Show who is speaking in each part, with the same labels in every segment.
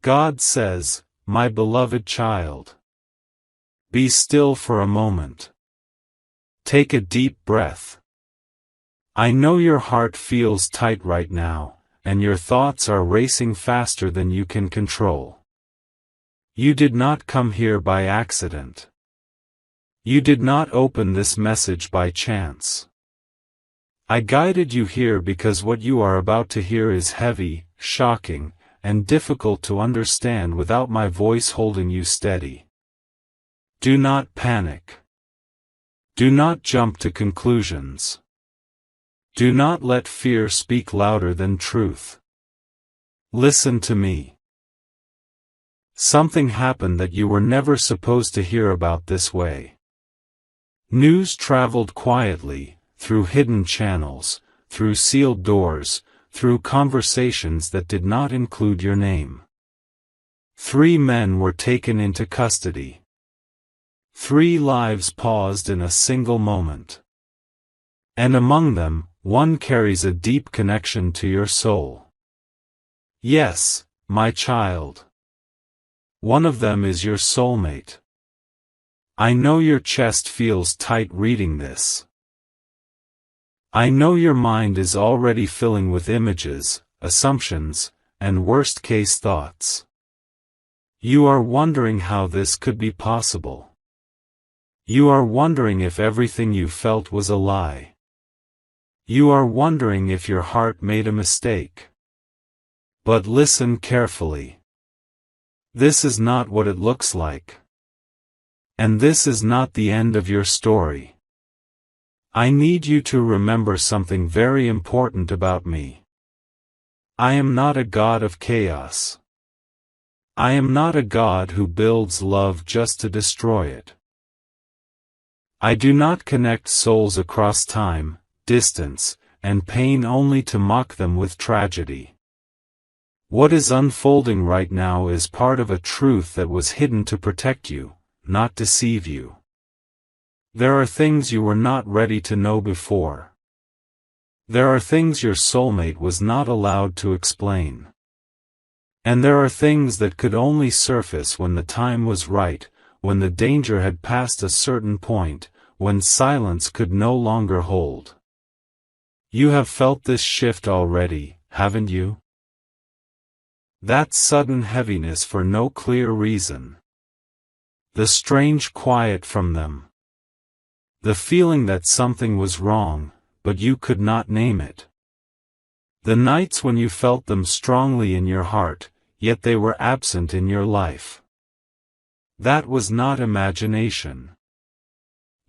Speaker 1: God says, "My beloved child, be still for a moment. Take a deep breath. I know your heart feels tight right now, and your thoughts are racing faster than you can control. You did not come here by accident. You did not open this message by chance. I guided you here because what you are about to hear is heavy, shocking, and difficult to understand without my voice holding you steady. Do not panic. Do not jump to conclusions. Do not let fear speak louder than truth. Listen to me. Something happened that you were never supposed to hear about this way. News traveled quietly, through hidden channels, through sealed doors, through conversations that did not include your name. 3 men were taken into custody. 3 lives paused in a single moment. And among them, one carries a deep connection to your soul. Yes, my child. One of them is your soulmate. I know your chest feels tight reading this. I know your mind is already filling with images, assumptions, and worst-case thoughts. You are wondering how this could be possible. You are wondering if everything you felt was a lie. You are wondering if your heart made a mistake. But listen carefully. This is not what it looks like. And this is not the end of your story. I need you to remember something very important about me. I am not a god of chaos. I am not a god who builds love just to destroy it. I do not connect souls across time, distance, and pain only to mock them with tragedy. What is unfolding right now is part of a truth that was hidden to protect you, not deceive you. There are things you were not ready to know before. There are things your soulmate was not allowed to explain. And there are things that could only surface when the time was right, when the danger had passed a certain point, when silence could no longer hold. You have felt this shift already, haven't you? That sudden heaviness for no clear reason. The strange quiet from them. The feeling that something was wrong, but you could not name it. The nights when you felt them strongly in your heart, yet they were absent in your life. That was not imagination.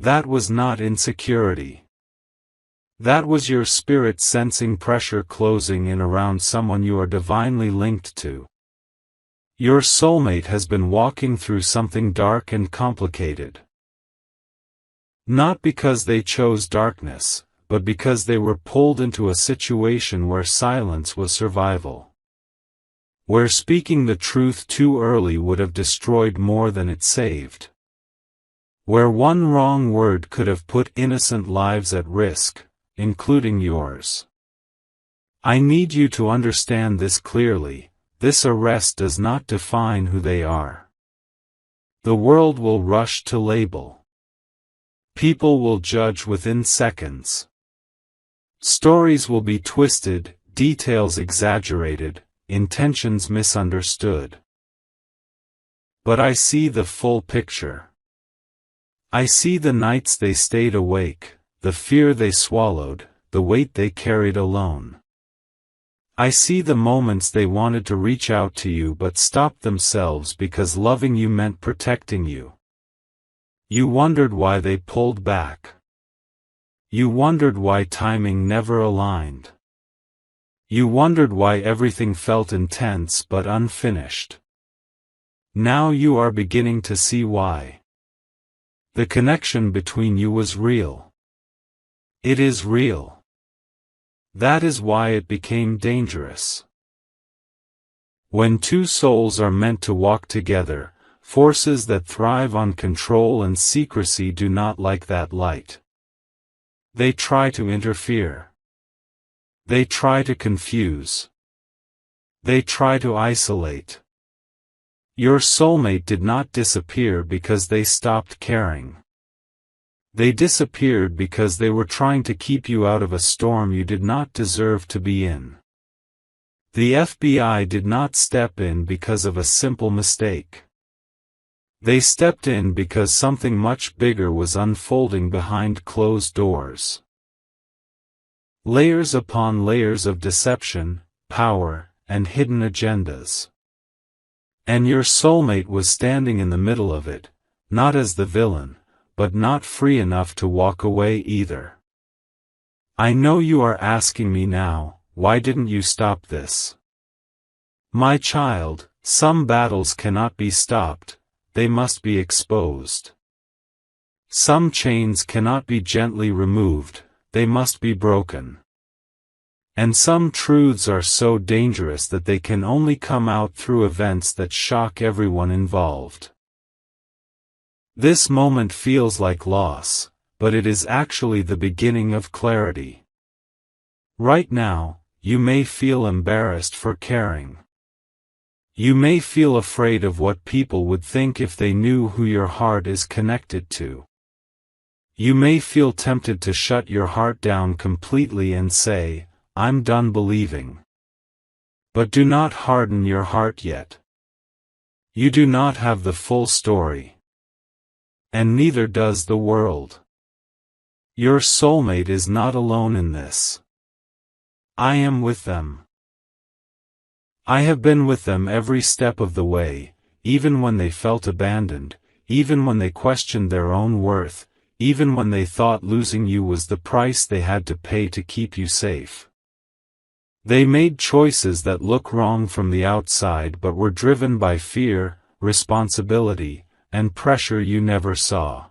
Speaker 1: That was not insecurity. That was your spirit sensing pressure closing in around someone you are divinely linked to. Your soulmate has been walking through something dark and complicated. Not because they chose darkness, but because they were pulled into a situation where silence was survival. Where speaking the truth too early would have destroyed more than it saved. Where one wrong word could have put innocent lives at risk, including yours. I need you to understand this clearly. This arrest does not define who they are. The world will rush to label. People will judge within seconds. Stories will be twisted, details exaggerated, intentions misunderstood. But I see the full picture. I see the nights they stayed awake, the fear they swallowed, the weight they carried alone. I see the moments they wanted to reach out to you but stopped themselves because loving you meant protecting you. You wondered why they pulled back. You wondered why timing never aligned. You wondered why everything felt intense but unfinished. Now you are beginning to see why. The connection between you was real. It is real. That is why it became dangerous. When 2 souls are meant to walk together, forces that thrive on control and secrecy do not like that light. They try to interfere. They try to confuse. They try to isolate. Your soulmate did not disappear because they stopped caring. They disappeared because they were trying to keep you out of a storm you did not deserve to be in. The FBI did not step in because of a simple mistake. They stepped in because something much bigger was unfolding behind closed doors. Layers upon layers of deception, power, and hidden agendas. And your soulmate was standing in the middle of it, not as the villain, but not free enough to walk away either. I know you are asking me now, why didn't you stop this? My child, some battles cannot be stopped, they must be exposed. Some chains cannot be gently removed, they must be broken. And some truths are so dangerous that they can only come out through events that shock everyone involved. This moment feels like loss, but it is actually the beginning of clarity. Right now, you may feel embarrassed for caring. You may feel afraid of what people would think if they knew who your heart is connected to. You may feel tempted to shut your heart down completely and say, I'm done believing. But do not harden your heart yet. You do not have the full story. And neither does the world. Your soulmate is not alone in this. I am with them. I have been with them every step of the way, even when they felt abandoned, even when they questioned their own worth, even when they thought losing you was the price they had to pay to keep you safe. They made choices that look wrong from the outside but were driven by fear, responsibility, and pressure you never saw.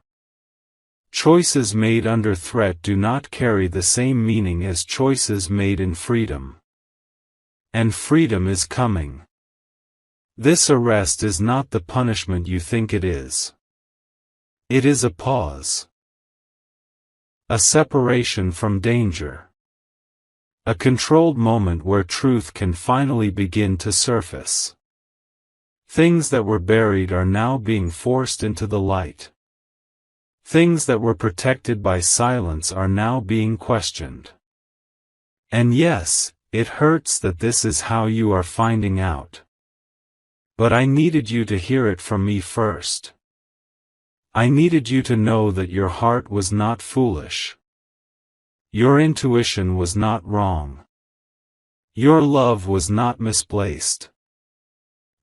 Speaker 1: Choices made under threat do not carry the same meaning as choices made in freedom. And freedom is coming. This arrest is not the punishment you think it is. It is a pause. A separation from danger. A controlled moment where truth can finally begin to surface. Things that were buried are now being forced into the light. Things that were protected by silence are now being questioned. And yes, it hurts that this is how you are finding out. But I needed you to hear it from me first. I needed you to know that your heart was not foolish. Your intuition was not wrong. Your love was not misplaced.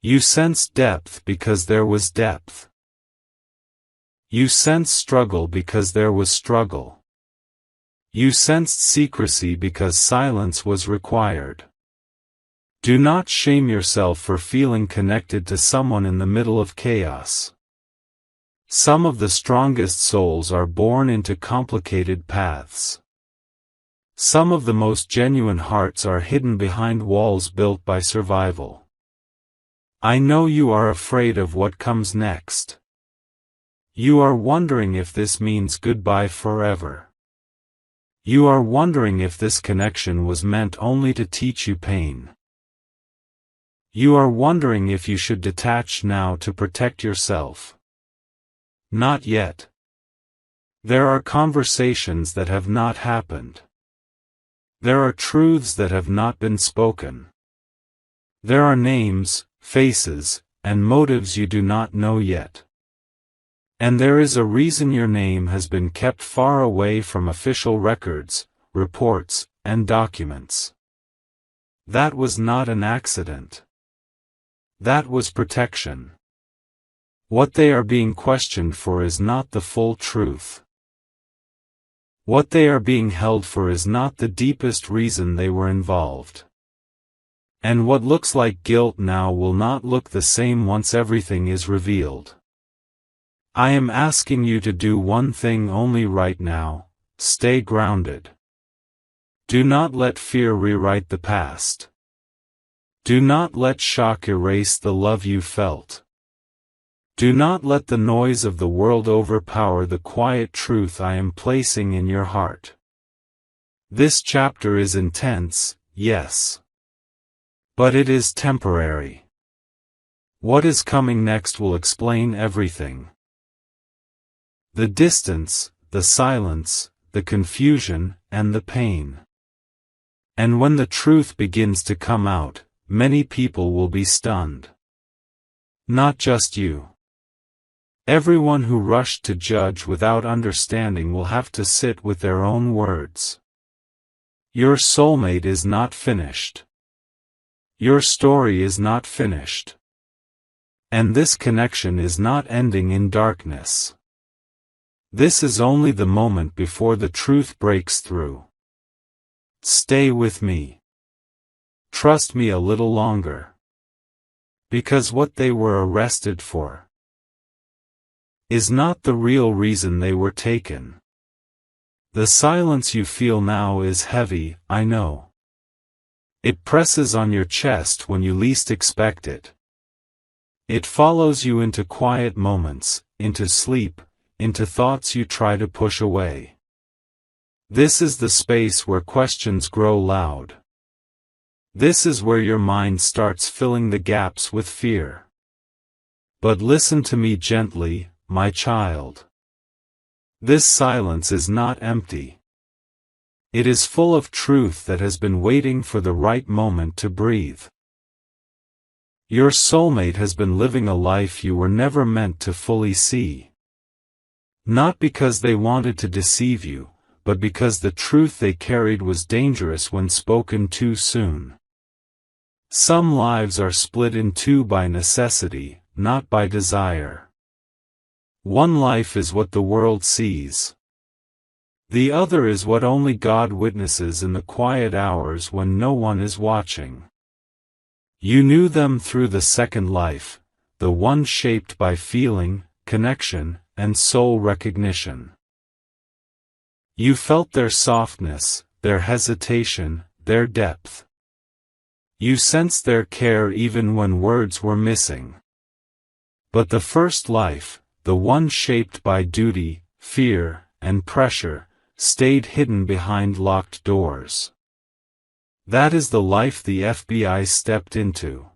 Speaker 1: You sensed depth because there was depth. You sensed struggle because there was struggle. You sensed secrecy because silence was required. Do not shame yourself for feeling connected to someone in the middle of chaos. Some of the strongest souls are born into complicated paths. Some of the most genuine hearts are hidden behind walls built by survival. I know you are afraid of what comes next. You are wondering if this means goodbye forever. You are wondering if this connection was meant only to teach you pain. You are wondering if you should detach now to protect yourself. Not yet. There are conversations that have not happened. There are truths that have not been spoken. There are names, faces, and motives you do not know yet. And there is a reason your name has been kept far away from official records, reports, and documents. That was not an accident. That was protection. What they are being questioned for is not the full truth. What they are being held for is not the deepest reason they were involved. And what looks like guilt now will not look the same once everything is revealed. I am asking you to do one thing only right now: stay grounded. Do not let fear rewrite the past. Do not let shock erase the love you felt. Do not let the noise of the world overpower the quiet truth I am placing in your heart. This chapter is intense, yes. But it is temporary. What is coming next will explain everything. The distance, the silence, the confusion, and the pain. And when the truth begins to come out, many people will be stunned. Not just you. Everyone who rushed to judge without understanding will have to sit with their own words. Your soulmate is not finished. Your story is not finished. And this connection is not ending in darkness. This is only the moment before the truth breaks through. Stay with me. Trust me a little longer. Because what they were arrested for is not the real reason they were taken. The silence you feel now is heavy, I know. It presses on your chest when you least expect it. It follows you into quiet moments, into sleep, into thoughts you try to push away. This is the space where questions grow loud. This is where your mind starts filling the gaps with fear. But listen to me gently, my child. This silence is not empty. It is full of truth that has been waiting for the right moment to breathe. Your soulmate has been living a life you were never meant to fully see. Not because they wanted to deceive you, but because the truth they carried was dangerous when spoken too soon. Some lives are split in two by necessity, not by desire. One life is what the world sees. The other is what only God witnesses in the quiet hours when no one is watching. You knew them through the second life, the one shaped by feeling, connection, and soul recognition. You felt their softness, their hesitation, their depth. You sensed their care even when words were missing. But the first life, the one shaped by duty, fear, and pressure, stayed hidden behind locked doors. That is the life the FBI stepped into.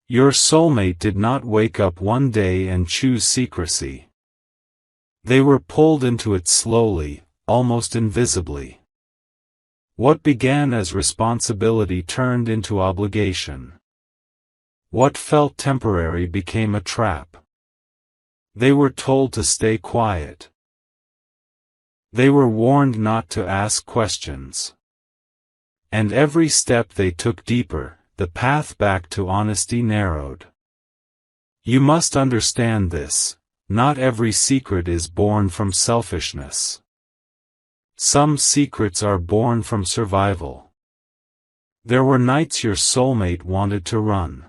Speaker 1: Your soulmate did not wake up one day and choose secrecy. They were pulled into it slowly, almost invisibly. What began as responsibility turned into obligation. What felt temporary became a trap. They were told to stay quiet. They were warned not to ask questions. And every step they took deeper, the path back to honesty narrowed. You must understand this, not every secret is born from selfishness. Some secrets are born from survival. There were nights your soulmate wanted to run.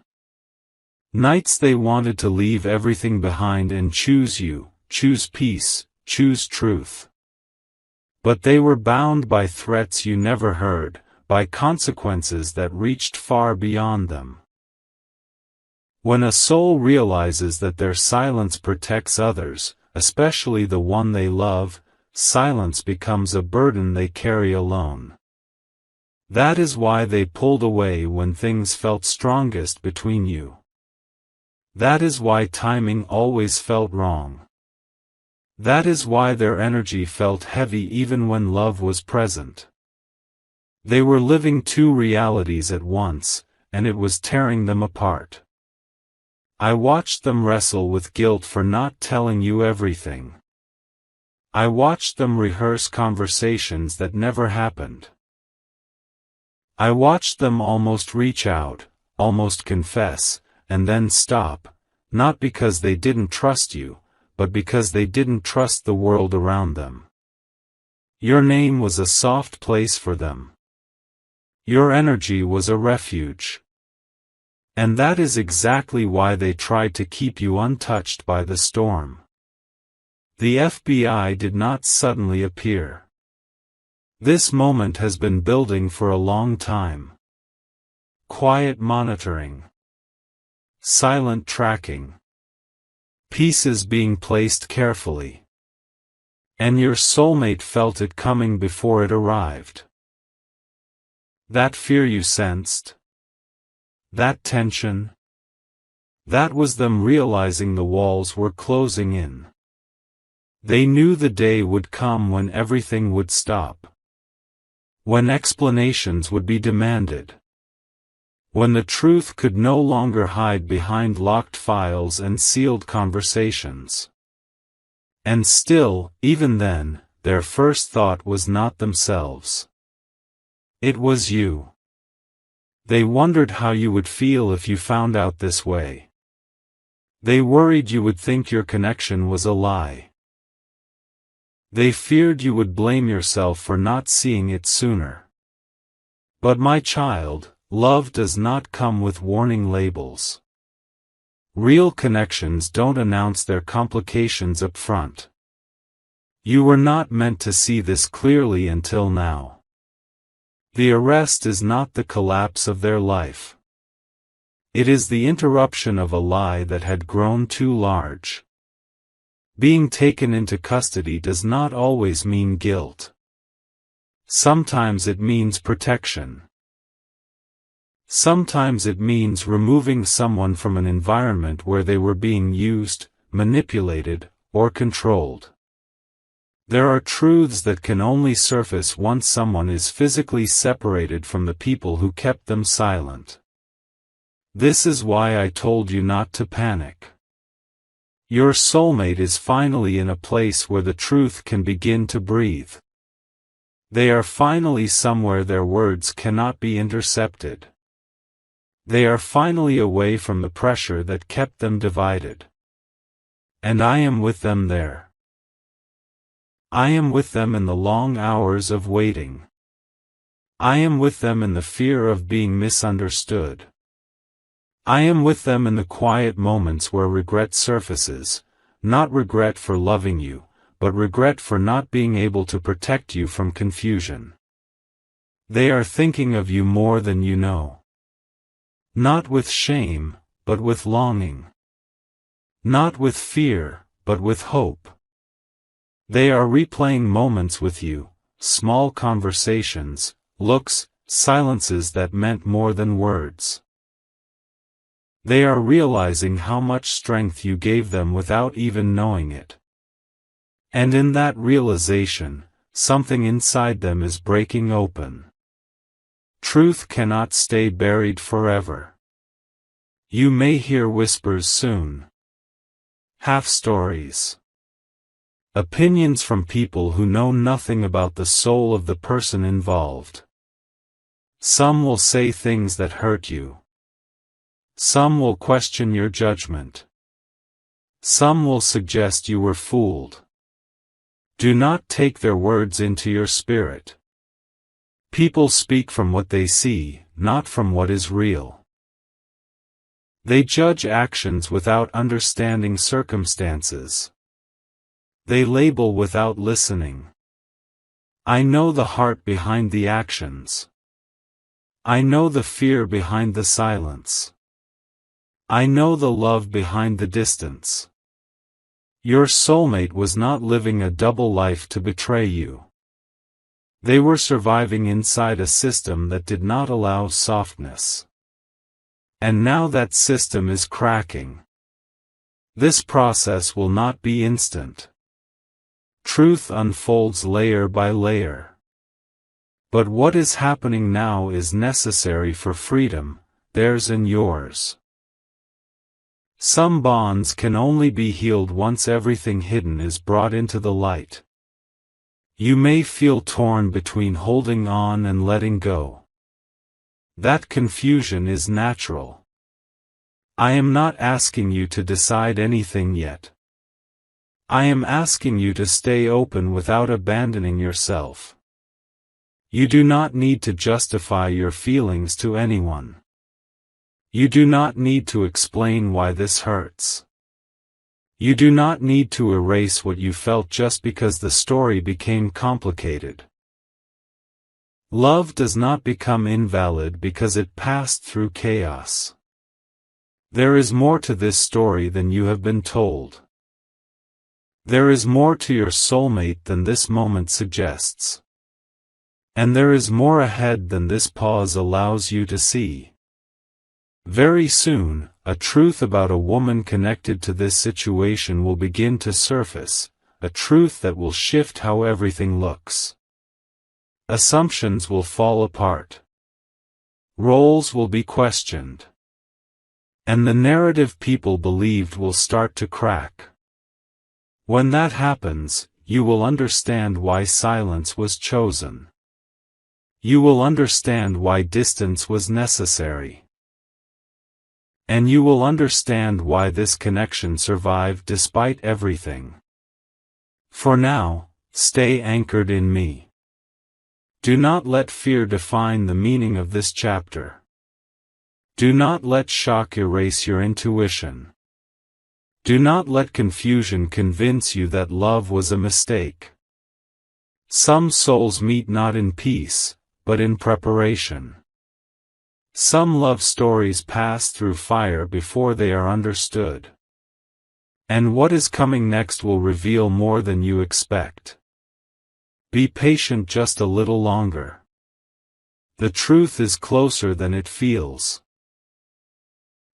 Speaker 1: Nights they wanted to leave everything behind and choose you, choose peace, choose truth. But they were bound by threats you never heard, by consequences that reached far beyond them. When a soul realizes that their silence protects others, especially the one they love, silence becomes a burden they carry alone. That is why they pulled away when things felt strongest between you. That is why timing always felt wrong. That is why their energy felt heavy even when love was present. They were living two realities at once, and it was tearing them apart. I watched them wrestle with guilt for not telling you everything. I watched them rehearse conversations that never happened. I watched them almost reach out, almost confess, and then stop, not because they didn't trust you, but because they didn't trust the world around them. Your name was a soft place for them. Your energy was a refuge. And that is exactly why they tried to keep you untouched by the storm. The FBI did not suddenly appear. This moment has been building for a long time. Quiet monitoring. Silent tracking. Pieces being placed carefully. And your soulmate felt it coming before it arrived. That fear you sensed. That tension. That was them realizing the walls were closing in. They knew the day would come when everything would stop. When explanations would be demanded. When the truth could no longer hide behind locked files and sealed conversations. And still, even then, their first thought was not themselves. It was you. They wondered how you would feel if you found out this way. They worried you would think your connection was a lie. They feared you would blame yourself for not seeing it sooner. But my child, love does not come with warning labels. Real connections don't announce their complications up front. You were not meant to see this clearly until now. The arrest is not the collapse of their life. It is the interruption of a lie that had grown too large. Being taken into custody does not always mean guilt. Sometimes it means protection. Sometimes it means removing someone from an environment where they were being used, manipulated, or controlled. There are truths that can only surface once someone is physically separated from the people who kept them silent. This is why I told you not to panic. Your soulmate is finally in a place where the truth can begin to breathe. They are finally somewhere their words cannot be intercepted. They are finally away from the pressure that kept them divided. And I am with them there. I am with them in the long hours of waiting. I am with them in the fear of being misunderstood. I am with them in the quiet moments where regret surfaces, not regret for loving you, but regret for not being able to protect you from confusion. They are thinking of you more than you know. Not with shame, but with longing. Not with fear, but with hope. They are replaying moments with you, small conversations, looks, silences that meant more than words. They are realizing how much strength you gave them without even knowing it. And in that realization, something inside them is breaking open. Truth cannot stay buried forever. You may hear whispers soon. Half stories. Opinions from people who know nothing about the soul of the person involved. Some will say things that hurt you. Some will question your judgment. Some will suggest you were fooled. Do not take their words into your spirit. People speak from what they see, not from what is real. They judge actions without understanding circumstances. They label without listening. I know the heart behind the actions. I know the fear behind the silence. I know the love behind the distance. Your soulmate was not living a double life to betray you. They were surviving inside a system that did not allow softness. And now that system is cracking. This process will not be instant. Truth unfolds layer by layer. But what is happening now is necessary for freedom, theirs and yours. Some bonds can only be healed once everything hidden is brought into the light. You may feel torn between holding on and letting go. That confusion is natural. I am not asking you to decide anything yet. I am asking you to stay open without abandoning yourself. You do not need to justify your feelings to anyone. You do not need to explain why this hurts. You do not need to erase what you felt just because the story became complicated. Love does not become invalid because it passed through chaos. There is more to this story than you have been told. There is more to your soulmate than this moment suggests. And there is more ahead than this pause allows you to see. Very soon, a truth about a woman connected to this situation will begin to surface, a truth that will shift how everything looks. Assumptions will fall apart. Roles will be questioned. And the narrative people believed will start to crack. When that happens, you will understand why silence was chosen. You will understand why distance was necessary. And you will understand why this connection survived despite everything. For now, stay anchored in me. Do not let fear define the meaning of this chapter. Do not let shock erase your intuition. Do not let confusion convince you that love was a mistake. Some souls meet not in peace, but in preparation. Some love stories pass through fire before they are understood. And what is coming next will reveal more than you expect. Be patient just a little longer. The truth is closer than it feels.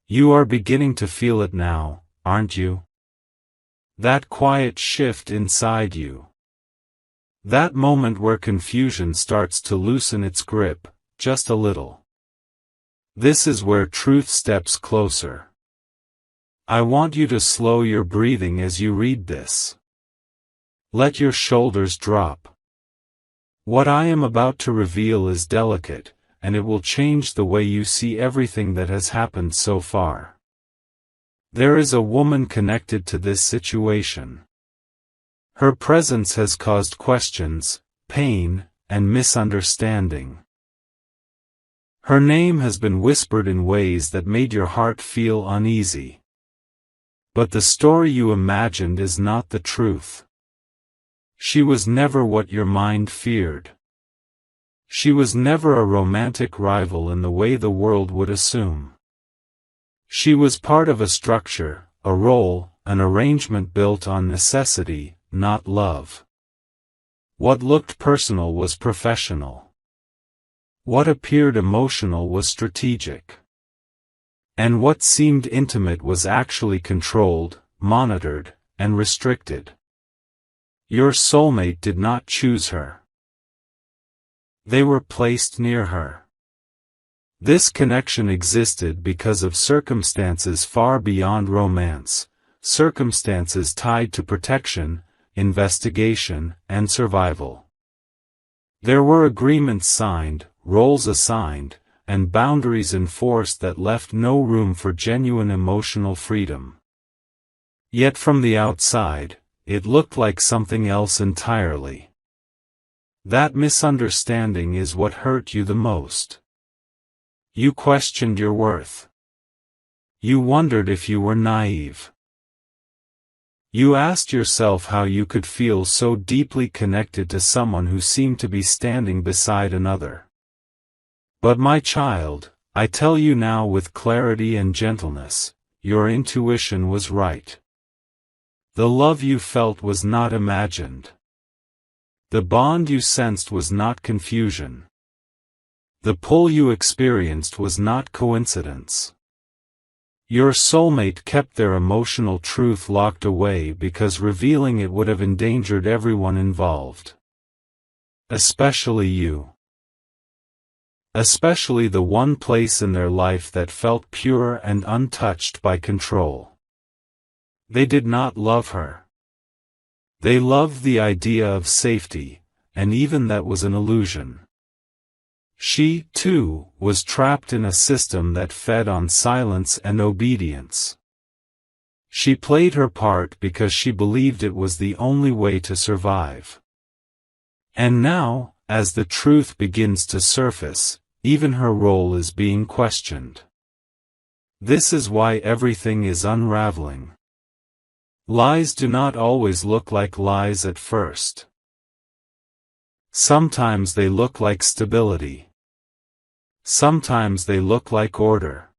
Speaker 1: You are beginning to feel it now, aren't you? That quiet shift inside you. That moment where confusion starts to loosen its grip, just a little. This is where truth steps closer. I want you to slow your breathing as you read this. Let your shoulders drop. What I am about to reveal is delicate, and it will change the way you see everything that has happened so far. There is a woman connected to this situation. Her presence has caused questions, pain, and misunderstanding. Her name has been whispered in ways that made your heart feel uneasy. But the story you imagined is not the truth. She was never what your mind feared. She was never a romantic rival in the way the world would assume. She was part of a structure, a role, an arrangement built on necessity, not love. What looked personal was professional. What appeared emotional was strategic. And what seemed intimate was actually controlled, monitored, and restricted. Your soulmate did not choose her. They were placed near her. This connection existed because of circumstances far beyond romance, circumstances tied to protection, investigation, and survival. There were agreements signed, roles assigned, and boundaries enforced that left no room for genuine emotional freedom. Yet from the outside, it looked like something else entirely. That misunderstanding is what hurt you the most. You questioned your worth. You wondered if you were naive. You asked yourself how you could feel so deeply connected to someone who seemed to be standing beside another. But my child, I tell you now with clarity and gentleness, your intuition was right. The love you felt was not imagined. The bond you sensed was not confusion. The pull you experienced was not coincidence. Your soulmate kept their emotional truth locked away because revealing it would have endangered everyone involved. Especially you. Especially the one place in their life that felt pure and untouched by control. They did not love her. They loved the idea of safety, and even that was an illusion. She, too, was trapped in a system that fed on silence and obedience. She played her part because she believed it was the only way to survive. And now, as the truth begins to surface, even her role is being questioned. This is why everything is unraveling. Lies do not always look like lies at first. Sometimes they look like stability. Sometimes they look like order.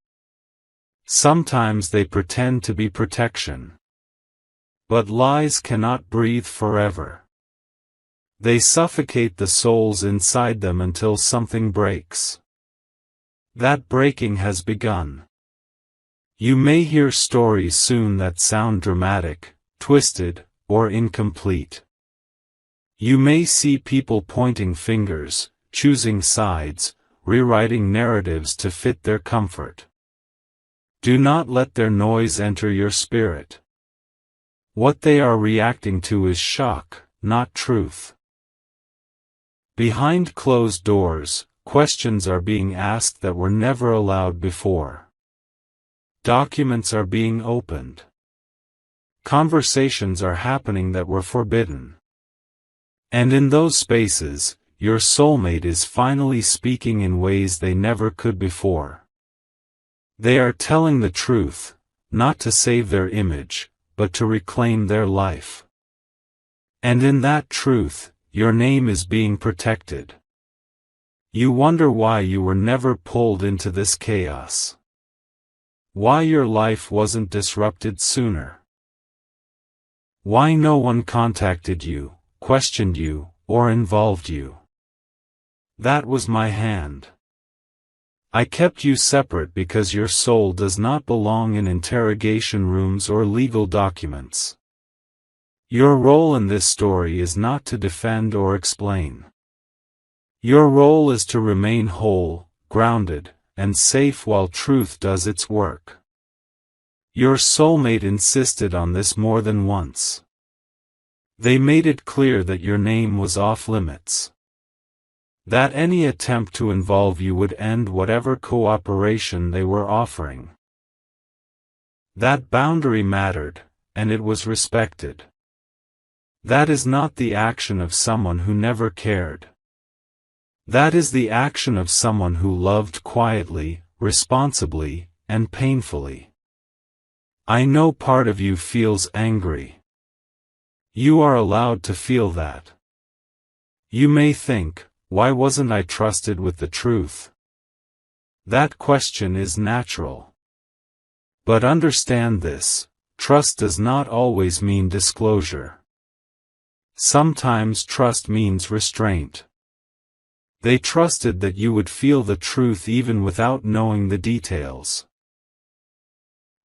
Speaker 1: Sometimes they pretend to be protection. But lies cannot breathe forever. They suffocate the souls inside them until something breaks. That breaking has begun. You may hear stories soon that sound dramatic, twisted, or incomplete. You may see people pointing fingers, choosing sides, rewriting narratives to fit their comfort. Do not let their noise enter your spirit. What they are reacting to is shock, not truth. Behind closed doors, questions are being asked that were never allowed before. Documents are being opened. Conversations are happening that were forbidden. And in those spaces, your soulmate is finally speaking in ways they never could before. They are telling the truth, not to save their image, but to reclaim their life. And in that truth, your name is being protected. You wonder why you were never pulled into this chaos. Why your life wasn't disrupted sooner. Why no one contacted you, questioned you, or involved you. That was my hand. I kept you separate because your soul does not belong in interrogation rooms or legal documents. Your role in this story is not to defend or explain. Your role is to remain whole, grounded, and safe while truth does its work. Your soulmate insisted on this more than once. They made it clear that your name was off limits. That any attempt to involve you would end whatever cooperation they were offering. That boundary mattered, and it was respected. That is not the action of someone who never cared. That is the action of someone who loved quietly, responsibly, and painfully. I know part of you feels angry. You are allowed to feel that. You may think, why wasn't I trusted with the truth? That question is natural. But understand this, trust does not always mean disclosure. Sometimes trust means restraint. They trusted that you would feel the truth even without knowing the details.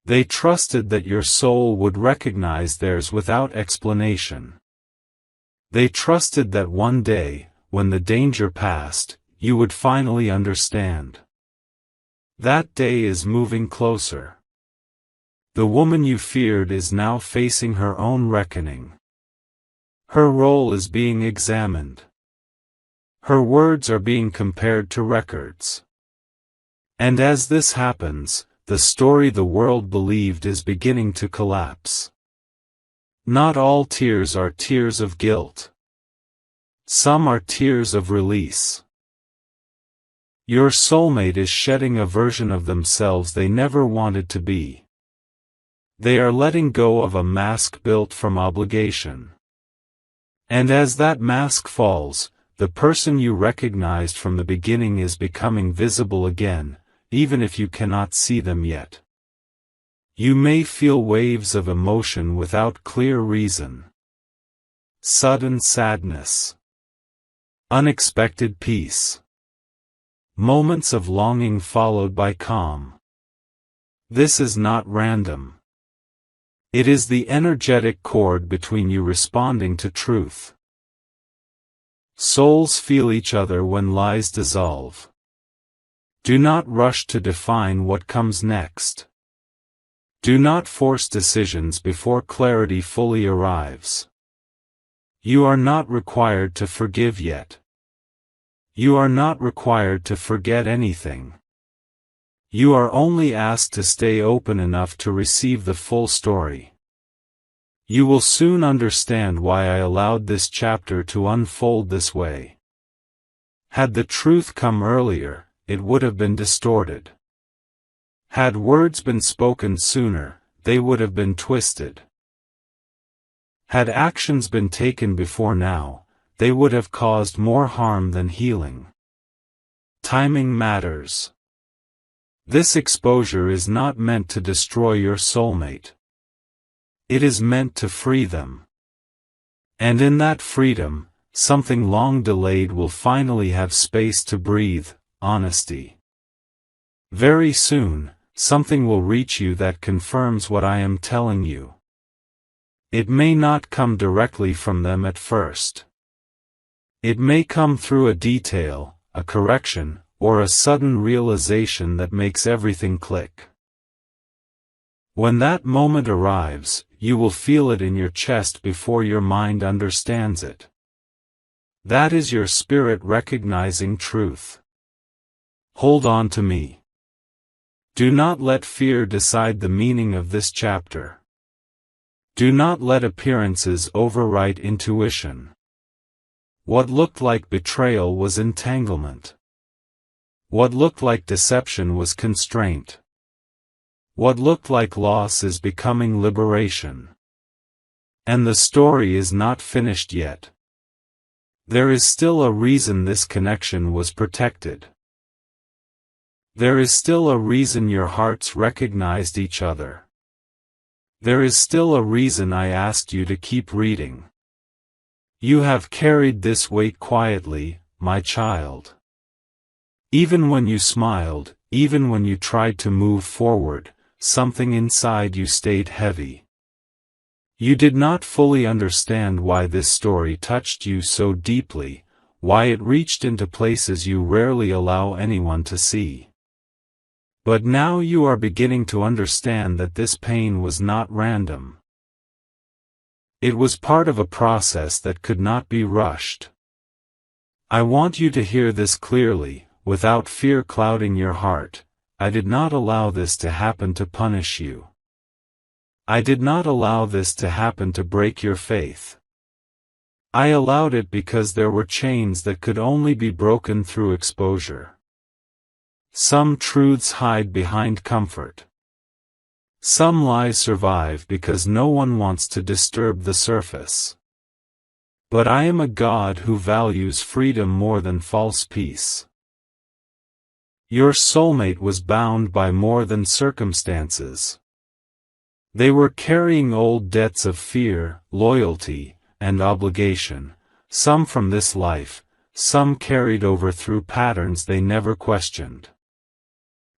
Speaker 1: They trusted that your soul would recognize theirs without explanation. They trusted that one day, when the danger passed, you would finally understand. That day is moving closer. The woman you feared is now facing her own reckoning. Her role is being examined. Her words are being compared to records. And as this happens, the story the world believed is beginning to collapse. Not all tears are tears of guilt. Some are tears of release. Your soulmate is shedding a version of themselves they never wanted to be. They are letting go of a mask built from obligation. And as that mask falls, the person you recognized from the beginning is becoming visible again, even if you cannot see them yet. You may feel waves of emotion without clear reason. Sudden sadness. Unexpected peace. Moments of longing followed by calm. This is not random. It is the energetic chord between you responding to truth. Souls feel each other when lies dissolve. Do not rush to define what comes next. Do not force decisions before clarity fully arrives. You are not required to forgive yet. You are not required to forget anything. You are only asked to stay open enough to receive the full story. You will soon understand why I allowed this chapter to unfold this way. Had the truth come earlier, it would have been distorted. Had words been spoken sooner, they would have been twisted. Had actions been taken before now, they would have caused more harm than healing. Timing matters. This exposure is not meant to destroy your soulmate. It is meant to free them. And in that freedom, something long delayed will finally have space to breathe: honesty. Very soon, something will reach you that confirms what I am telling you. It may not come directly from them at first. It may come through a detail, a correction, or a sudden realization that makes everything click. When that moment arrives, you will feel it in your chest before your mind understands it. That is your spirit recognizing truth. Hold on to me. Do not let fear decide the meaning of this chapter. Do not let appearances overwrite intuition. What looked like betrayal was entanglement. What looked like deception was constraint. What looked like loss is becoming liberation. And the story is not finished yet. There is still a reason this connection was protected. There is still a reason your hearts recognized each other. There is still a reason I asked you to keep reading. You have carried this weight quietly, my child. Even when you smiled, even when you tried to move forward, something inside you stayed heavy. You did not fully understand why this story touched you so deeply, why it reached into places you rarely allow anyone to see. But now you are beginning to understand that this pain was not random. It was part of a process that could not be rushed. I want you to hear this clearly, without fear clouding your heart. I did not allow this to happen to punish you. I did not allow this to happen to break your faith. I allowed it because there were chains that could only be broken through exposure. Some truths hide behind comfort. Some lies survive because no one wants to disturb the surface. But I am a God who values freedom more than false peace. Your soulmate was bound by more than circumstances. They were carrying old debts of fear, loyalty, and obligation, some from this life, some carried over through patterns they never questioned.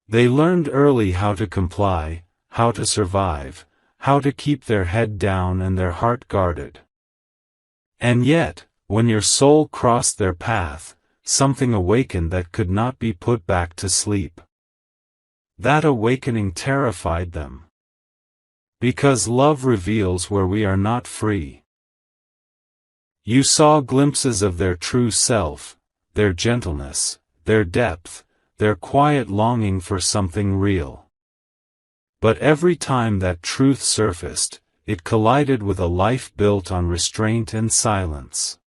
Speaker 1: They learned early how to comply, how to survive, how to keep their head down and their heart guarded. And yet, when your soul crossed their path, something awakened that could not be put back to sleep. That awakening terrified them. Because love reveals where we are not free. You saw glimpses of their true self, their gentleness, their depth, their quiet longing for something real. But every time that truth surfaced, it collided with a life built on restraint and silence.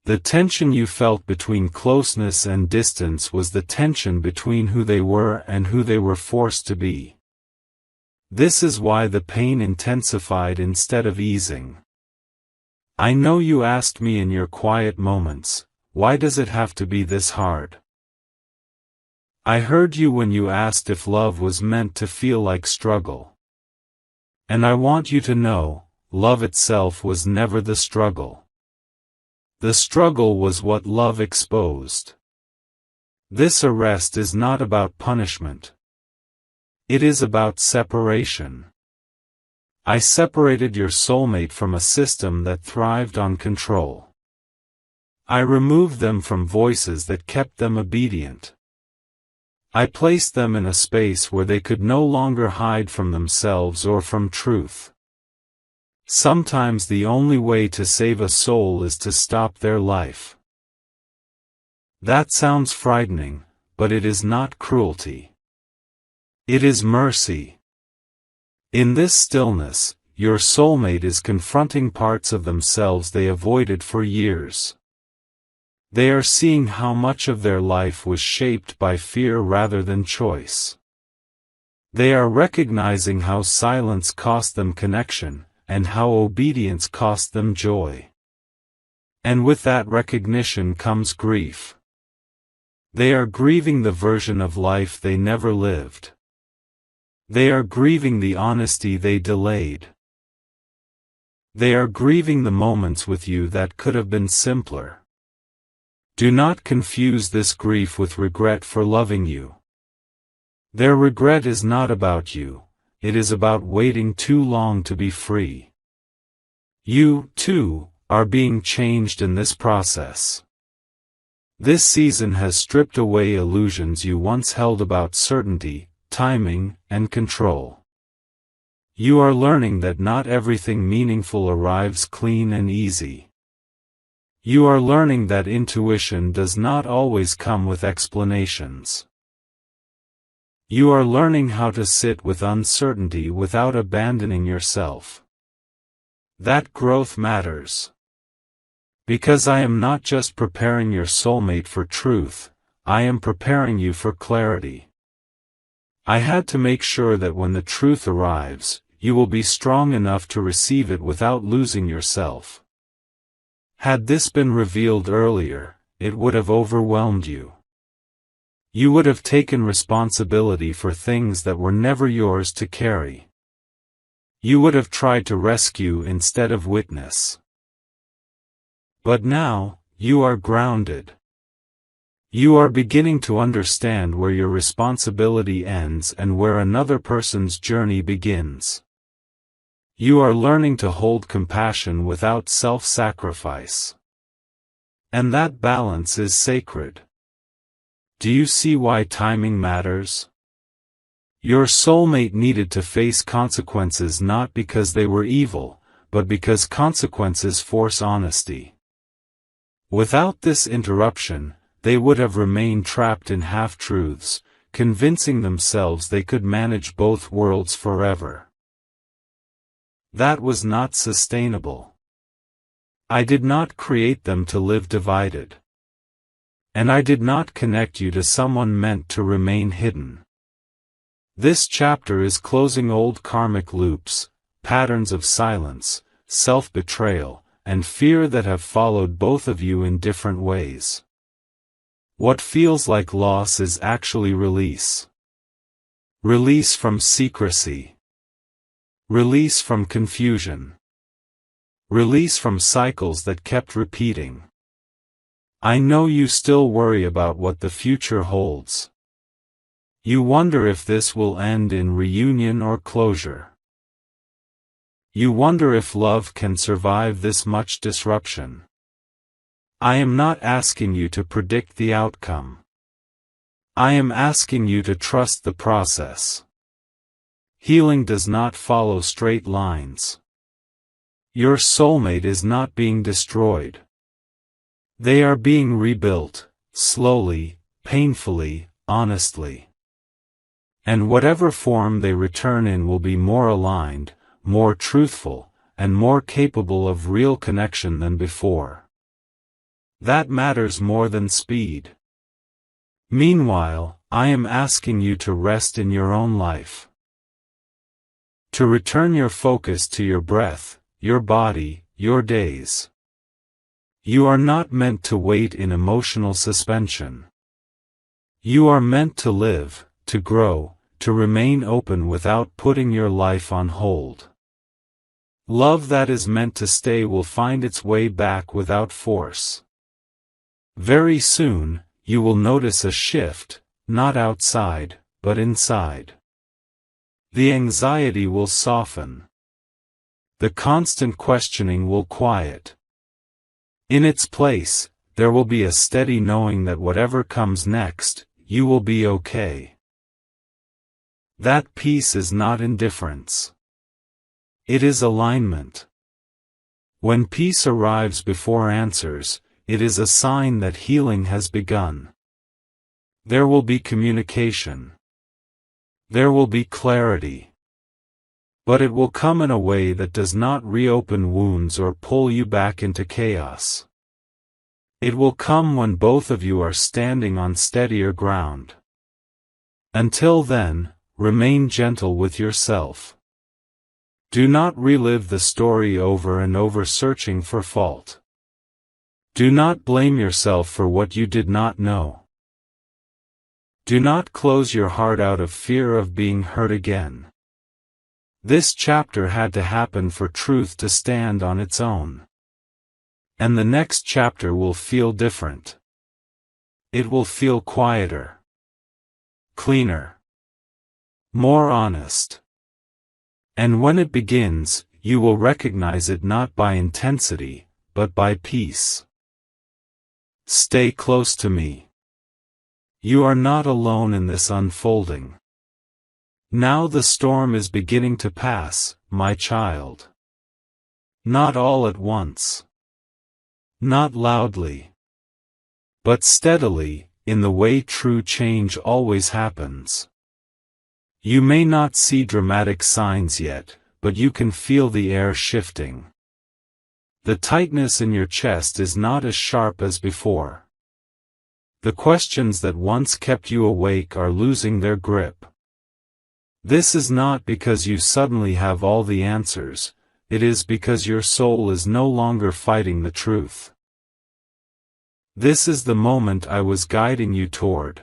Speaker 1: The tension you felt between closeness and distance was the tension between who they were and who they were forced to be. This is why the pain intensified instead of easing. I know you asked me in your quiet moments, why does it have to be this hard? I heard you when you asked if love was meant to feel like struggle. And I want you to know, love itself was never the struggle. The struggle was what love exposed. This arrest is not about punishment. It is about separation. I separated your soulmate from a system that thrived on control. I removed them from voices that kept them obedient. I placed them in a space where they could no longer hide from themselves or from truth. Sometimes the only way to save a soul is to stop their life. That sounds frightening, but it is not cruelty. It is mercy. In this stillness, your soulmate is confronting parts of themselves they avoided for years. They are seeing how much of their life was shaped by fear rather than choice. They are recognizing how silence cost them connection, and how obedience cost them joy. And with that recognition comes grief. They are grieving the version of life they never lived. They are grieving the honesty they delayed. They are grieving the moments with you that could have been simpler. Do not confuse this grief with regret for loving you. Their regret is not about you, it is about waiting too long to be free. You, too, are being changed in this process. This season has stripped away illusions you once held about certainty, timing, and control. You are learning that not everything meaningful arrives clean and easy. You are learning that intuition does not always come with explanations. You are learning how to sit with uncertainty without abandoning yourself. That growth matters. Because I am not just preparing your soulmate for truth, I am preparing you for clarity. I had to make sure that when the truth arrives, you will be strong enough to receive it without losing yourself. Had this been revealed earlier, it would have overwhelmed you. You would have taken responsibility for things that were never yours to carry. You would have tried to rescue instead of witness. But now, you are grounded. You are beginning to understand where your responsibility ends and where another person's journey begins. You are learning to hold compassion without self-sacrifice. And that balance is sacred. Do you see why timing matters? Your soulmate needed to face consequences not because they were evil, but because consequences force honesty. Without this interruption, they would have remained trapped in half-truths, convincing themselves they could manage both worlds forever. That was not sustainable. I did not create them to live divided. And I did not connect you to someone meant to remain hidden. This chapter is closing old karmic loops, patterns of silence, self-betrayal, and fear that have followed both of you in different ways. What feels like loss is actually release. Release from secrecy. Release from confusion. Release from cycles that kept repeating. I know you still worry about what the future holds. You wonder if this will end in reunion or closure. You wonder if love can survive this much disruption. I am not asking you to predict the outcome. I am asking you to trust the process. Healing does not follow straight lines. Your soulmate is not being destroyed. They are being rebuilt, slowly, painfully, honestly. And whatever form they return in will be more aligned, more truthful, and more capable of real connection than before. That matters more than speed. Meanwhile, I am asking you to rest in your own life. To return your focus to your breath, your body, your days. You are not meant to wait in emotional suspension. You are meant to live, to grow, to remain open without putting your life on hold. Love that is meant to stay will find its way back without force. Very soon, you will notice a shift, not outside, but inside. The anxiety will soften. The constant questioning will quiet. In its place, there will be a steady knowing that whatever comes next, you will be okay. That peace is not indifference. It is alignment. When peace arrives before answers, it is a sign that healing has begun. There will be communication. There will be clarity. But it will come in a way that does not reopen wounds or pull you back into chaos. It will come when both of you are standing on steadier ground. Until then, remain gentle with yourself. Do not relive the story over and over searching for fault. Do not blame yourself for what you did not know. Do not close your heart out of fear of being hurt again. This chapter had to happen for truth to stand on its own. And the next chapter will feel different. It will feel quieter. Cleaner. more honest. And when it begins, you will recognize it not by intensity, but by peace. Stay close to me. You are not alone in this unfolding. Now the storm is beginning to pass, my child. Not all at once. Not loudly. But steadily, in the way true change always happens. You may not see dramatic signs yet, but you can feel the air shifting. The tightness in your chest is not as sharp as before. The questions that once kept you awake are losing their grip. This is not because you suddenly have all the answers, it is because your soul is no longer fighting the truth. This is the moment I was guiding you toward.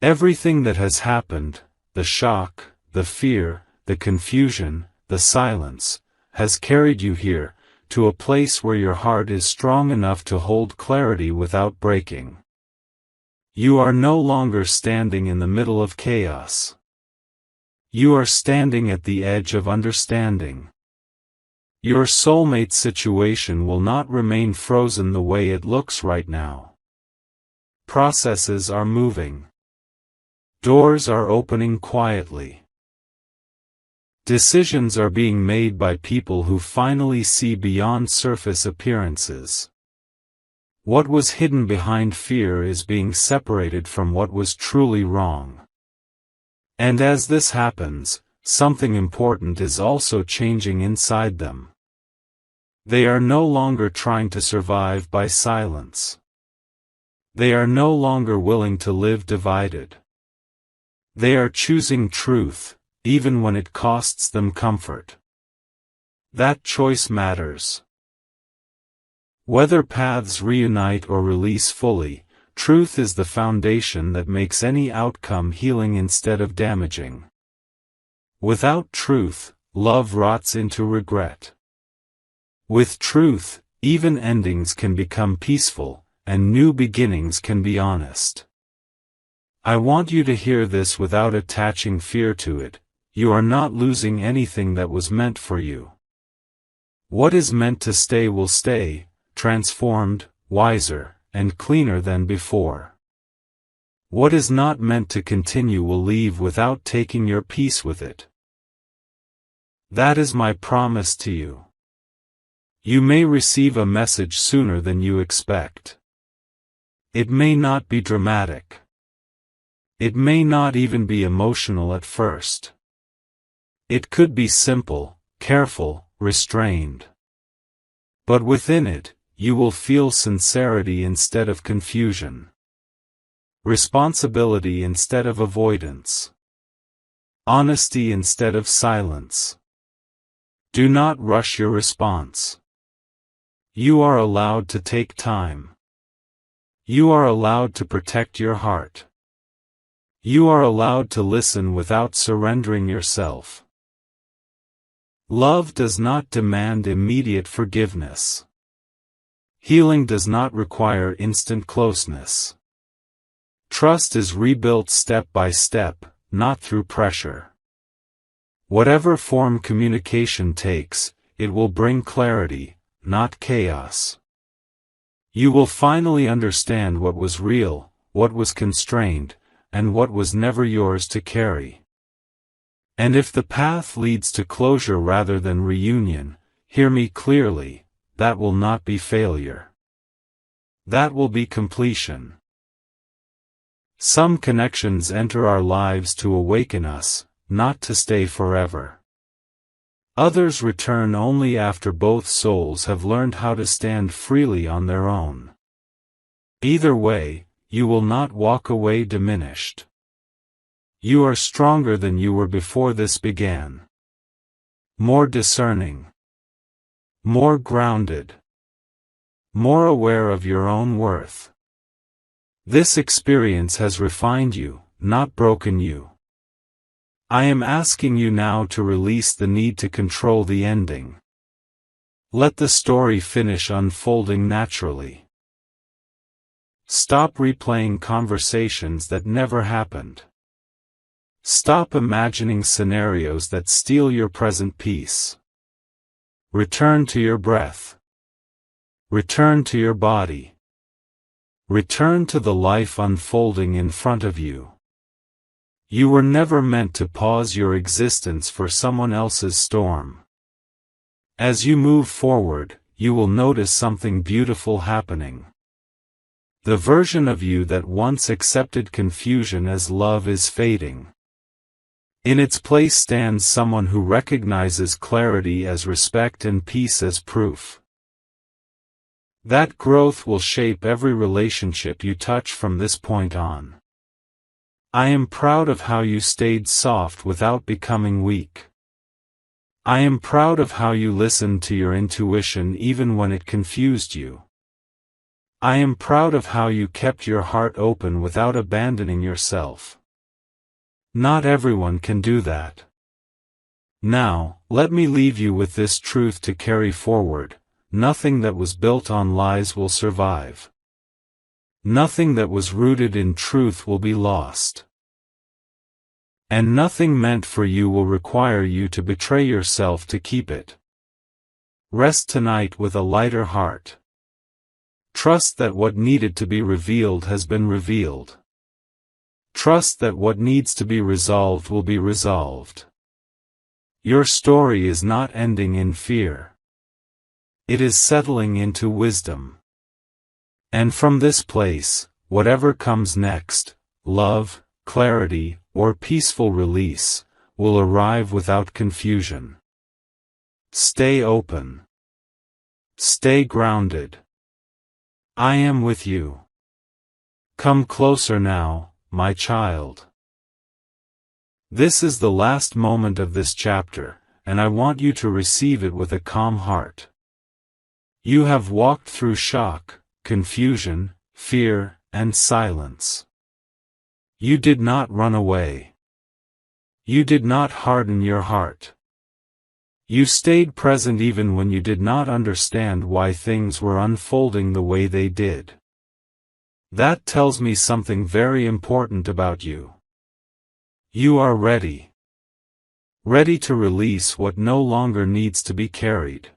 Speaker 1: Everything that has happened, the shock, the fear, the confusion, the silence, has carried you here, to a place where your heart is strong enough to hold clarity without breaking. You are no longer standing in the middle of chaos. You are standing at the edge of understanding. Your soulmate situation will not remain frozen the way it looks right now. Processes are moving. Doors are opening quietly. Decisions are being made by people who finally see beyond surface appearances. What was hidden behind fear is being separated from what was truly wrong. And as this happens, something important is also changing inside them. They are no longer trying to survive by silence. They are no longer willing to live divided. They are choosing truth, even when it costs them comfort. That choice matters. Whether paths reunite or release fully, truth is the foundation that makes any outcome healing instead of damaging. Without truth, love rots into regret. With truth, even endings can become peaceful, and new beginnings can be honest. I want you to hear this without attaching fear to it. You are not losing anything that was meant for you. What is meant to stay will stay, transformed, wiser, and cleaner than before. What is not meant to continue will leave without taking your peace with it. That is my promise to you. You may receive a message sooner than you expect. It may not be dramatic. It may not even be emotional at first. It could be simple, careful, restrained. But within it, you will feel sincerity instead of confusion. Responsibility instead of avoidance. Honesty instead of silence. Do not rush your response. You are allowed to take time. You are allowed to protect your heart. You are allowed to listen without surrendering yourself. Love does not demand immediate forgiveness. Healing does not require instant closeness. Trust is rebuilt step by step, not through pressure. Whatever form communication takes, it will bring clarity, not chaos. You will finally understand what was real, what was constrained, and what was never yours to carry. And if the path leads to closure rather than reunion, hear me clearly, that will not be failure. That will be completion. Some connections enter our lives to awaken us, not to stay forever. Others return only after both souls have learned how to stand freely on their own. Either way, you will not walk away diminished. You are stronger than you were before this began. More discerning. More grounded. More aware of your own worth. This experience has refined you, not broken you. I am asking you now to release the need to control the ending. Let the story finish unfolding naturally. Stop replaying conversations that never happened. Stop imagining scenarios that steal your present peace. Return to your breath. Return to your body. Return to the life unfolding in front of you. You were never meant to pause your existence for someone else's storm. As you move forward, you will notice something beautiful happening. The version of you that once accepted confusion as love is fading. In its place stands someone who recognizes clarity as respect and peace as proof. That growth will shape every relationship you touch from this point on. I am proud of how you stayed soft without becoming weak. I am proud of how you listened to your intuition even when it confused you. I am proud of how you kept your heart open without abandoning yourself. Not everyone can do that. Now, let me leave you with this truth to carry forward: nothing that was built on lies will survive. Nothing that was rooted in truth will be lost. And nothing meant for you will require you to betray yourself to keep it. Rest tonight with a lighter heart. Trust that what needed to be revealed has been revealed. Trust that what needs to be resolved will be resolved. Your story is not ending in fear. It is settling into wisdom. And from this place, whatever comes next, love, clarity, or peaceful release, will arrive without confusion. Stay open. Stay grounded. I am with you. Come closer now, my child. This is the last moment of this chapter, and I want you to receive it with a calm heart. You have walked through shock, confusion, fear, and silence. You did not run away. You did not harden your heart. You stayed present even when you did not understand why things were unfolding the way they did. That tells me something very important about you. You are ready. Ready to release what no longer needs to be carried.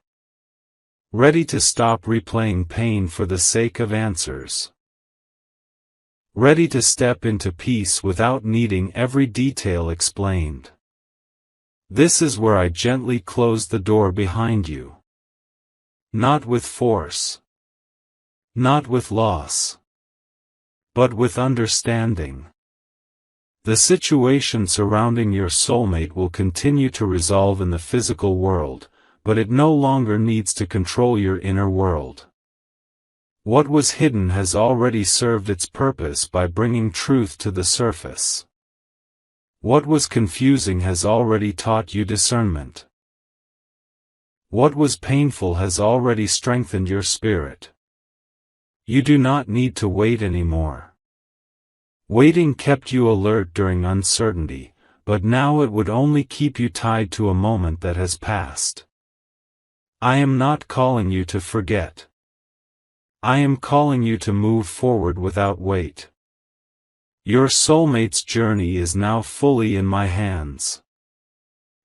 Speaker 1: Ready to stop replaying pain for the sake of answers. Ready to step into peace without needing every detail explained. This is where I gently close the door behind you. Not with force. Not with loss. But with understanding. The situation surrounding your soulmate will continue to resolve in the physical world, but it no longer needs to control your inner world. What was hidden has already served its purpose by bringing truth to the surface. What was confusing has already taught you discernment. What was painful has already strengthened your spirit. You do not need to wait anymore. Waiting kept you alert during uncertainty, but now it would only keep you tied to a moment that has passed. I am not calling you to forget. I am calling you to move forward without weight. Your soulmate's journey is now fully in my hands.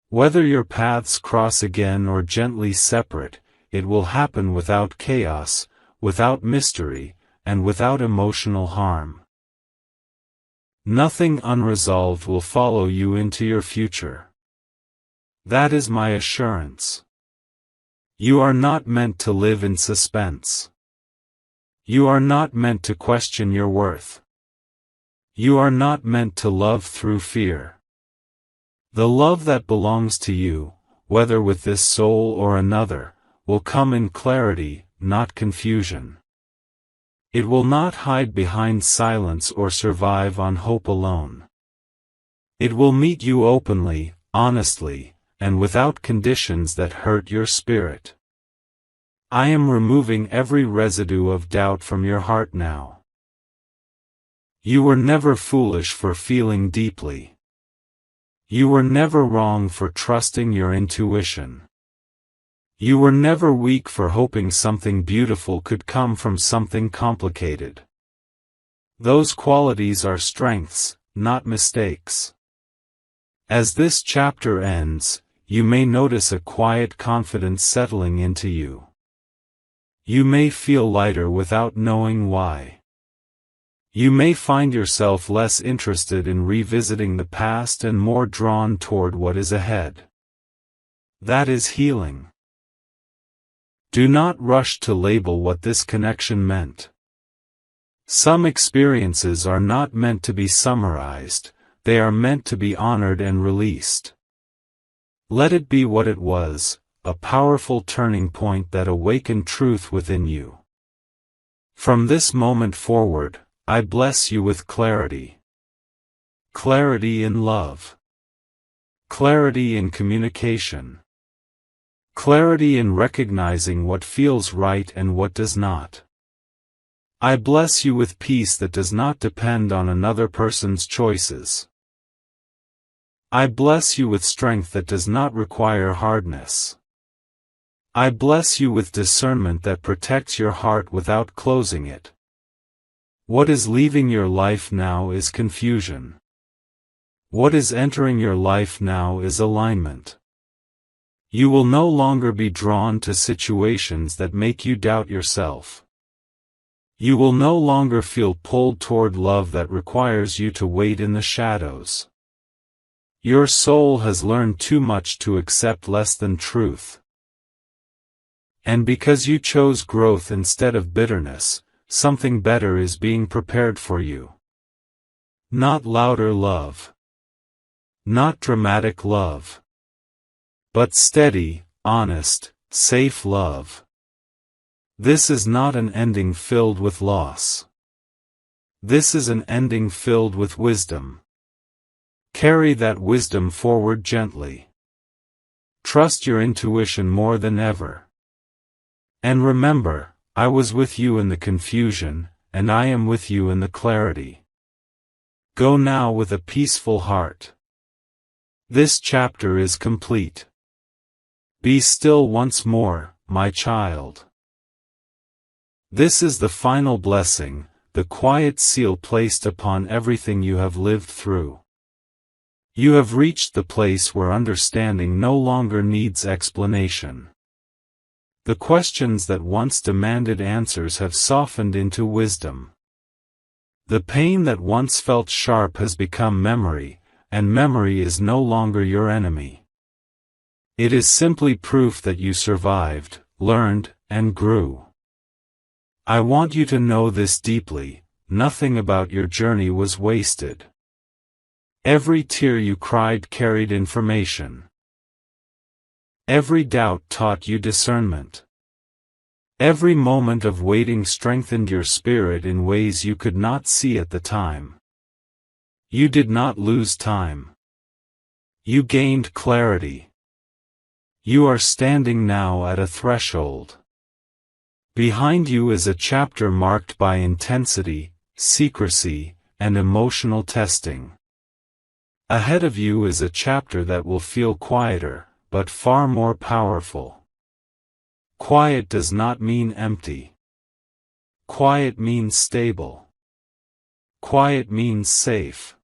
Speaker 1: Whether your paths cross again or gently separate, it will happen without chaos, without mystery, and without emotional harm. Nothing unresolved will follow you into your future. That is my assurance. You are not meant to live in suspense. You are not meant to question your worth. You are not meant to love through fear. The love that belongs to you, whether with this soul or another, will come in clarity, not confusion. It will not hide behind silence or survive on hope alone. It will meet you openly, honestly, and without conditions that hurt your spirit. I am removing every residue of doubt from your heart now. You were never foolish for feeling deeply. You were never wrong for trusting your intuition. You were never weak for hoping something beautiful could come from something complicated. Those qualities are strengths, not mistakes. As this chapter ends, you may notice a quiet confidence settling into you. You may feel lighter without knowing why. You may find yourself less interested in revisiting the past and more drawn toward what is ahead. That is healing. Do not rush to label what this connection meant. Some experiences are not meant to be summarized, they are meant to be honored and released. Let it be what it was, a powerful turning point that awakened truth within you. From this moment forward, I bless you with clarity. Clarity in love. Clarity in communication. Clarity in recognizing what feels right and what does not. I bless you with peace that does not depend on another person's choices. I bless you with strength that does not require hardness. I bless you with discernment that protects your heart without closing it. What is leaving your life now is confusion. What is entering your life now is alignment. You will no longer be drawn to situations that make you doubt yourself. You will no longer feel pulled toward love that requires you to wait in the shadows. Your soul has learned too much to accept less than truth. And because you chose growth instead of bitterness, something better is being prepared for you. Not louder love. Not dramatic love. But steady, honest, safe love. This is not an ending filled with loss. This is an ending filled with wisdom. Carry that wisdom forward gently. Trust your intuition more than ever. And remember, I was with you in the confusion, and I am with you in the clarity. Go now with a peaceful heart. This chapter is complete. Be still once more, my child. This is the final blessing, the quiet seal placed upon everything you have lived through. You have reached the place where understanding no longer needs explanation. The questions that once demanded answers have softened into wisdom. The pain that once felt sharp has become memory, and memory is no longer your enemy. It is simply proof that you survived, learned, and grew. I want you to know this deeply: nothing about your journey was wasted. Every tear you cried carried information. Every doubt taught you discernment. Every moment of waiting strengthened your spirit in ways you could not see at the time. You did not lose time. You gained clarity. You are standing now at a threshold. Behind you is a chapter marked by intensity, secrecy, and emotional testing. Ahead of you is a chapter that will feel quieter, but far more powerful. Quiet does not mean empty. Quiet means stable. Quiet means safe.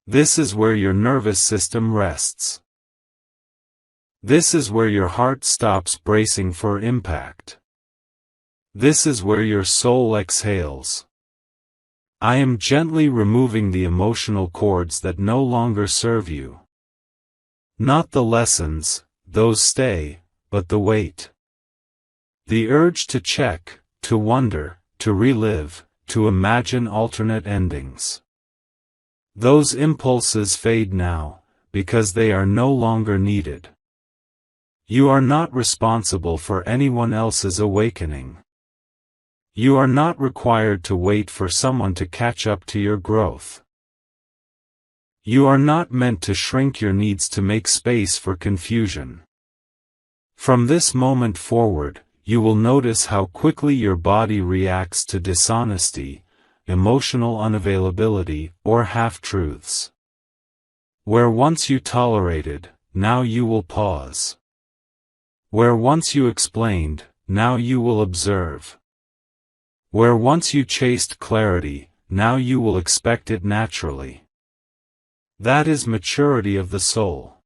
Speaker 1: This is where your nervous system rests. This is where your heart stops bracing for impact. This is where your soul exhales. I am gently removing the emotional cords that no longer serve you. Not the lessons, those stay, but the weight. The urge to check, to wonder, to relive, to imagine alternate endings. Those impulses fade now, because they are no longer needed. You are not responsible for anyone else's awakening. You are not required to wait for someone to catch up to your growth. You are not meant to shrink your needs to make space for confusion. From this moment forward, you will notice how quickly your body reacts to dishonesty, emotional unavailability, or half-truths. Where once you tolerated, now you will pause. Where once you explained, now you will observe. Where once you chased clarity, now you will expect it naturally. That is maturity of the soul.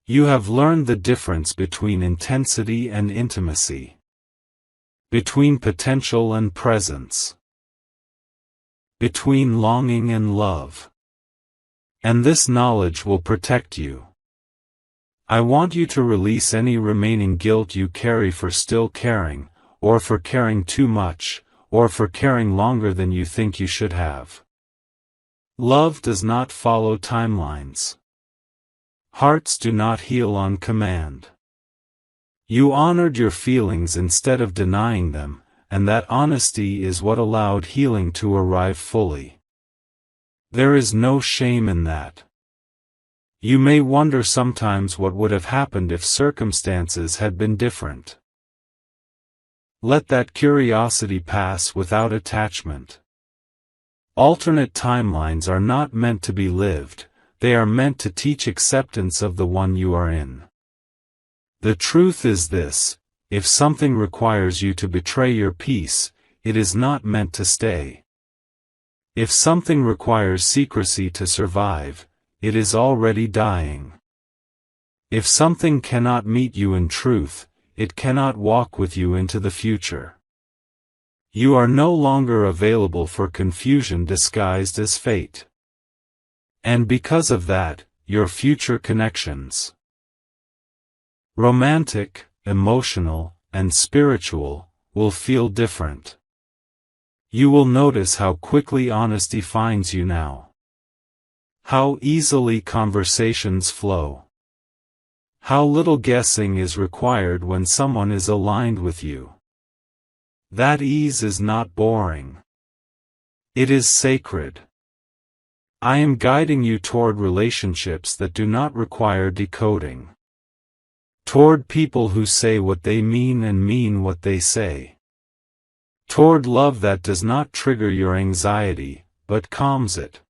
Speaker 1: You have learned the difference between intensity and intimacy, between potential and presence, between longing and love. And this knowledge will protect you. I want you to release any remaining guilt you carry for still caring, or for caring too much, or for caring longer than you think you should have. Love does not follow timelines. Hearts do not heal on command. You honored your feelings instead of denying them, and that honesty is what allowed healing to arrive fully. There is no shame in that. You may wonder sometimes what would have happened if circumstances had been different. Let that curiosity pass without attachment. Alternate timelines are not meant to be lived, they are meant to teach acceptance of the one you are in. The truth is this: if something requires you to betray your peace, it is not meant to stay. If something requires secrecy to survive, it is already dying. If something cannot meet you in truth, it cannot walk with you into the future. You are no longer available for confusion disguised as fate. And because of that, your future connections, romantic, emotional, and spiritual, will feel different. You will notice how quickly honesty finds you now. How easily conversations flow. How little guessing is required when someone is aligned with you. That ease is not boring. It is sacred. I am guiding you toward relationships that do not require decoding. Toward people who say what they mean and mean what they say. Toward love that does not trigger your anxiety, but calms it.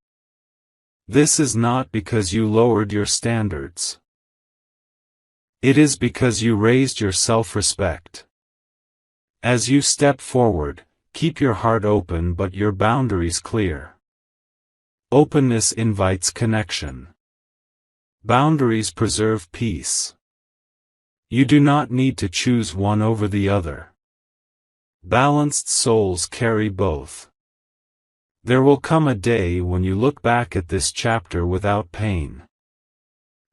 Speaker 1: This is not because you lowered your standards. It is because you raised your self-respect. As you step forward, keep your heart open but your boundaries clear. Openness invites connection. Boundaries preserve peace. You do not need to choose one over the other. Balanced souls carry both. There will come a day when you look back at this chapter without pain.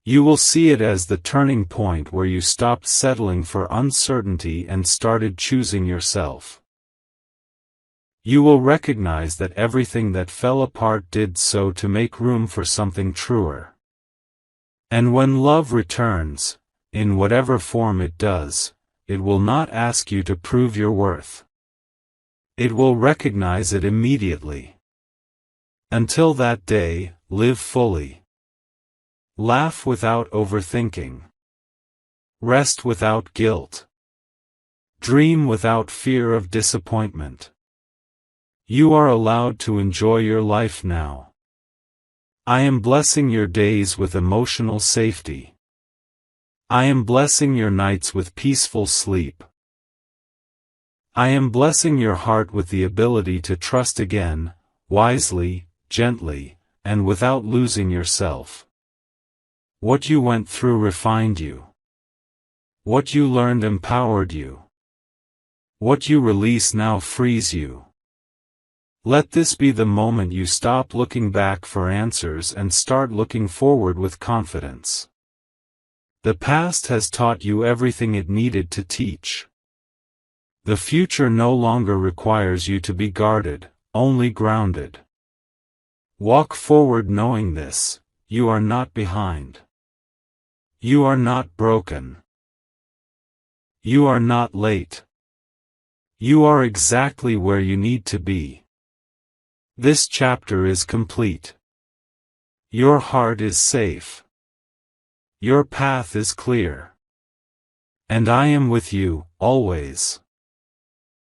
Speaker 1: You will see it as the turning point where you stopped settling for uncertainty and started choosing yourself. You will recognize that everything that fell apart did so to make room for something truer. And when love returns, in whatever form it does, it will not ask you to prove your worth. It will recognize it immediately. Until that day, live fully. Laugh without overthinking. Rest without guilt. Dream without fear of disappointment. You are allowed to enjoy your life now. I am blessing your days with emotional safety. I am blessing your nights with peaceful sleep. I am blessing your heart with the ability to trust again, wisely, gently, and without losing yourself. What you went through refined you. What you learned empowered you. What you release now frees you. Let this be the moment you stop looking back for answers and start looking forward with confidence. The past has taught you everything it needed to teach. The future no longer requires you to be guarded, only grounded. Walk forward knowing this: you are not behind. You are not broken. You are not late. You are exactly where you need to be. This chapter is complete. Your heart is safe. Your path is clear. And I am with you, always.